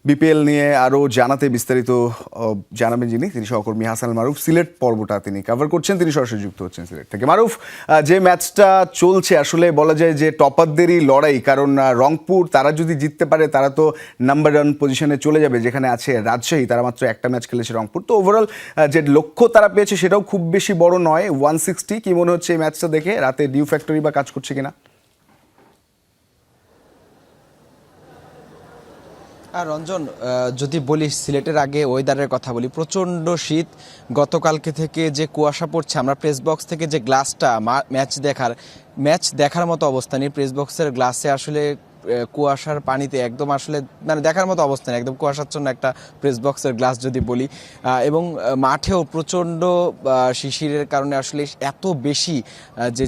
BPL নিয়ে আরও জানাতে বিস্তারিত জানাবেন তিনি সহকর্মী হাসান মারুফ। সিলেট পর্বটা তিনি কভার করছেন, তিনি সরাসরি যুক্ত হচ্ছেন সিলেট থেকে। মারুফ, যে ম্যাচটা চলছে আসলে বলা যায় যে টপারদেরই লড়াই, কারণ রংপুর তারা যদি জিততে পারে তারা তো নাম্বার 1 পজিশনে চলে যাবে, যেখানে আছে রাজশাহী। তারা মাত্র একটা ম্যাচ খেলেছে রংপুর, তো ওভারঅল যে লক্ষ্য তারা পেয়েছে সেটাও খুব বেশি বড় নয়, 160। কি মনে হচ্ছে এই ম্যাচটা দেখে, রাতে ডিউ ফ্যাক্টরি বা কাজ করছে কিনা? আর রঞ্জন, যদি বলি সিলেটের আগে ওয়েদারের কথা বলি, প্রচণ্ড শীত। গতকালকে থেকে যে কুয়াশা পড়ছে, আমরা প্রেস বক্স থেকে যে গ্লাসটা ম্যাচ দেখার মতো অবস্থা নেই। প্রেস বক্সের গ্লাসে আসলে কুয়াশার পানিতে একদম আসলে মানে দেখার মতো অবস্থা নেই, একদম কুয়াশাচ্ছন্ন একটা প্রেস বক্সের গ্লাস যদি বলি। এবং মাঠেও প্রচণ্ড শিশিরের কারণে আসলে এত বেশি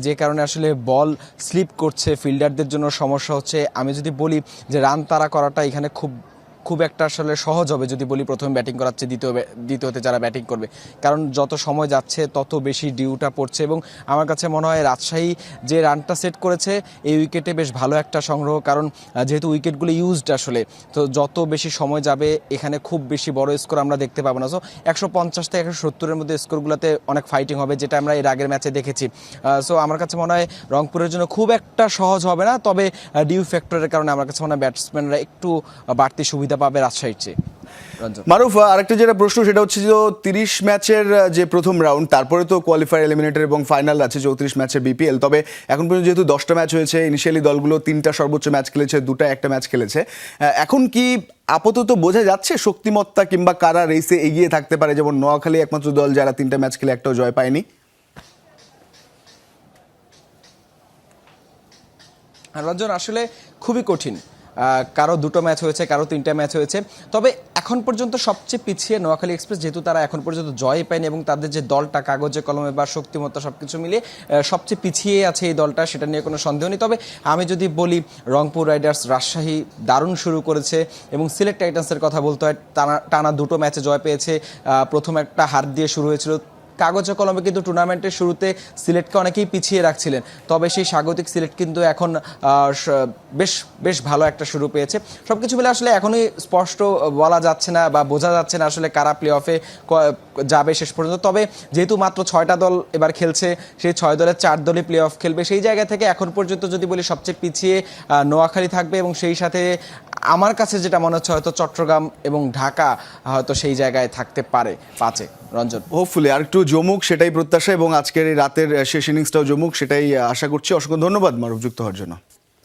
যে কারণে আসলে বল স্লিপ করছে, ফিল্ডারদের জন্য সমস্যা হচ্ছে। আমি যদি বলি যে রান তাড়া করাটা এখানে খুব একটা আসলে সহজ হবে যদি বলি প্রথমে ব্যাটিং করাচ্ছে দ্বিতীয়তে যারা ব্যাটিং করবে, কারণ যত সময় যাচ্ছে তত বেশি ডিউটা পড়ছে। এবং আমার কাছে মনে হয় রাজশাহী যে রানটা সেট করেছে এই উইকেটে বেশ ভালো একটা সংগ্রহ, কারণ যেহেতু উইকেটগুলো ইউজড আসলে, তো যত বেশি সময় যাবে এখানে খুব বেশি বড় স্কোর আমরা দেখতে পাবো না। সো 150 থেকে 170-এর মধ্যে স্কোরগুলোতে অনেক ফাইটিং হবে, যেটা আমরা এর আগের ম্যাচে দেখেছি। সো আমার কাছে মনে হয় রংপুরের জন্য খুব একটা সহজ হবে না, তবে ডিউ ফ্যাক্টরের কারণে আমার কাছে মনে হয় ব্যাটসম্যানরা একটু বাড়তি সুবিধা পাবে রাজশাহীর চেয়ে। মারুফ, আরেকটা যেটা প্রশ্ন সেটা হচ্ছে যে 30 ম্যাচের যে প্রথম রাউন্ড, তারপরে তো কোয়ালিফায়ার, এলিমিনেটর এবং ফাইনাল আছে 34 ম্যাচের বিপিএল। তবে এখন পর্যন্ত যেহেতু 10টা ম্যাচ হয়েছে, ইনিশিয়ালি দলগুলো 3টা সর্বোচ্চ ম্যাচ খেলেছে, 2টা একটা ম্যাচ খেলেছে। এখন কি আপাতত বোঝা যাচ্ছে শক্তিমত্তা কিংবা কারা রেসে এগিয়ে থাকতে পারে? যেমন নোয়াখালী একমাত্র দল যারা 3টা ম্যাচ খেলে একটাও জয় পায়নি। রঞ্জন, আসলে খুবই কঠিন। কারো 2টো ম্যাচ হয়েছে, কারো 3টা ম্যাচ হয়েছে। তবে এখন পর্যন্ত সবচেয়ে পিছিয়ে নোয়াখালী এক্সপ্রেস, যেহেতু তারা এখন পর্যন্ত জয় পায়নি এবং তাদের যে দলটা কাগজে কলমে বা শক্তিমত্তা সব কিছু মিলিয়ে সবচেয়ে পিছিয়ে আছে এই দলটা, সেটা নিয়ে কোনো সন্দেহ নেই। তবে আমি যদি বলি রংপুর রাইডার্স, রাজশাহী দারুণ শুরু করেছে, এবং সিলেট টাইটান্সের কথা বলতে হয়, টানা 2টো ম্যাচে জয় পেয়েছে। প্রথম একটা হার দিয়ে শুরু হয়েছিল কাগজে কলমে, কিন্তু টুর্নামেন্টের শুরুতে সিলেটকে অনেকেই পিছিয়ে রাখছিলেন। তবে সেই স্বাগতিক সিলেট কিন্তু এখন বেশ ভালো একটা শুরু পেয়েছে। সব কিছু মিলে আসলে এখনই স্পষ্ট বলা যাচ্ছে না বা বোঝা যাচ্ছে না আসলে কারা প্লে অফে যাবে শেষ পর্যন্ত। তবে যেহেতু মাত্র 6টা দল এবার খেলছে, সেই 6 দলের 4 দলই প্লে অফ খেলবে। সেই জায়গা থেকে এখন পর্যন্ত যদি বলি সবচেয়ে পিছিয়ে নোয়াখালী থাকবে, এবং সেই সাথে আমার কাছে যেটা মনে হচ্ছে হয়তো চট্টগ্রাম এবং ঢাকা হয়তো সেই জায়গায় থাকতে পারে 5-এ। রঞ্জন, হোপফুলি আর একটু জমুক, সেটাই প্রত্যাশা, এবং আজকের এই রাতের শেষ ইনিংসটাও জমুক, সেটাই আশা করছি। অসংখ্য ধন্যবাদ মারুফ যুক্ত হওয়ার জন্য।